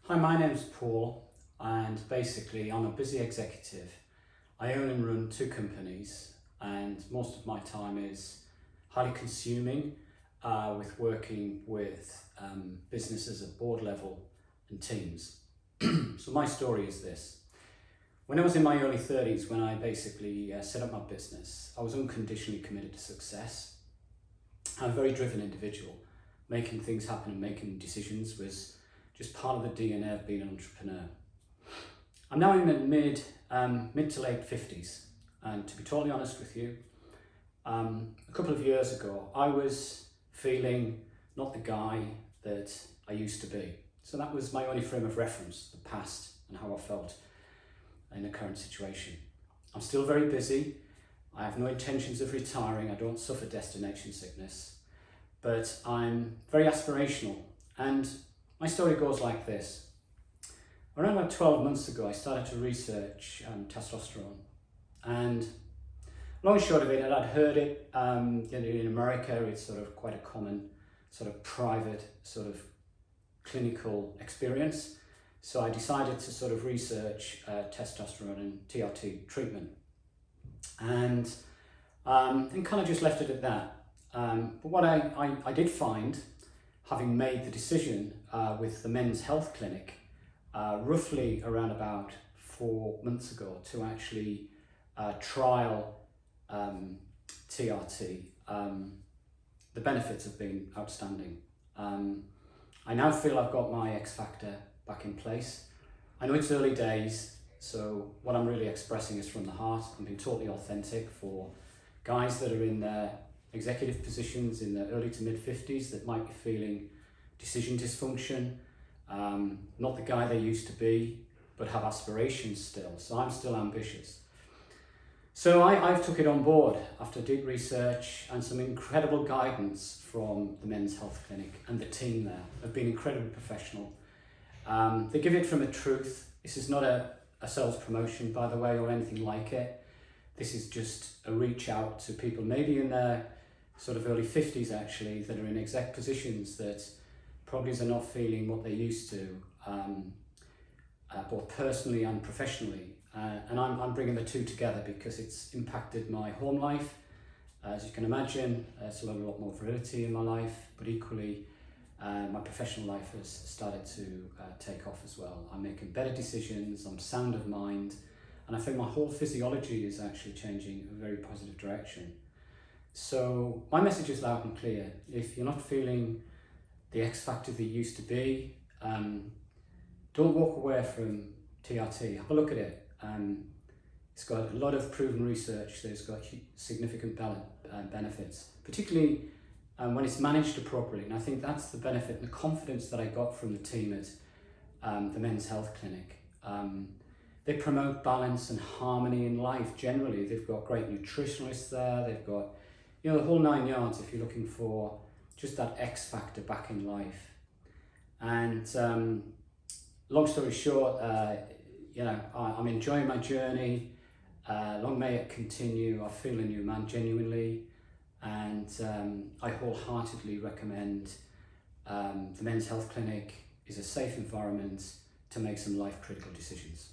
Hi, my name's Paul, and basically I'm a busy executive. I own and run two companies, and most of my time is highly consuming with working with businesses at board level and teams. So my story is this. When I was in my early 30s, when I basically set up my business, I was unconditionally committed to success. I'm a very driven individual. Making things happen and making decisions was just part of the DNA of being an entrepreneur. I'm now in the mid to late 50s, and to be totally honest with you, a couple of years ago I was feeling not the guy that I used to be. So that was my only frame of reference, the past and how I felt in the current situation. I'm still very busy. I have no intentions of retiring. I don't suffer destination sickness, but I'm very aspirational. And my story goes like this. Around about 12 months ago, I started to research testosterone. And long and short of it, I'd heard it in America. It's sort of quite a common sort of private sort of clinical experience. So I decided to sort of research testosterone and TRT treatment. And kind of just left it at that. But what I did find, having made the decision with the Men's Health Clinic roughly around about 4 months ago to actually trial TRT, the benefits have been outstanding. I now feel I've got my X factor back in place. I know it's early days, so what I'm really expressing is from the heart. I'm being totally authentic for guys that are in their executive positions in their early to mid 50s that might be feeling decision dysfunction, not the guy they used to be, but have aspirations still. So I'm still ambitious. So I've took it on board after deep research and some incredible guidance from the Men's Health Clinic, and the team there have been incredibly professional. They give it from a truth. This is not a sales promotion, by the way, or anything like it. This is just a reach out to people maybe in their sort of early 50s actually, that are in exec positions that probably are not feeling what they used to, both personally and professionally. And I'm bringing the two together because it's impacted my home life. As you can imagine, it's a lot more virility in my life, but equally my professional life has started to take off as well. I'm making better decisions, I'm sound of mind, and I think my whole physiology is actually changing in a very positive direction. So my message is loud and clear. If you're not feeling the X factor that you used to be, don't walk away from TRT. Have a look at it. It's got a lot of proven research that it's got significant benefits, particularly when it's managed appropriately. And I think that's the benefit and the confidence that I got from the team at the Men's Health Clinic. They promote balance and harmony in life generally. They've got great nutritionalists there. They've got, the whole 9 yards if you're looking for just that X factor back in life. And long story short, I'm enjoying my journey. Long may it continue. I feel a new man genuinely, and I wholeheartedly recommend the Men's Health Clinic is a safe environment to make some life critical decisions.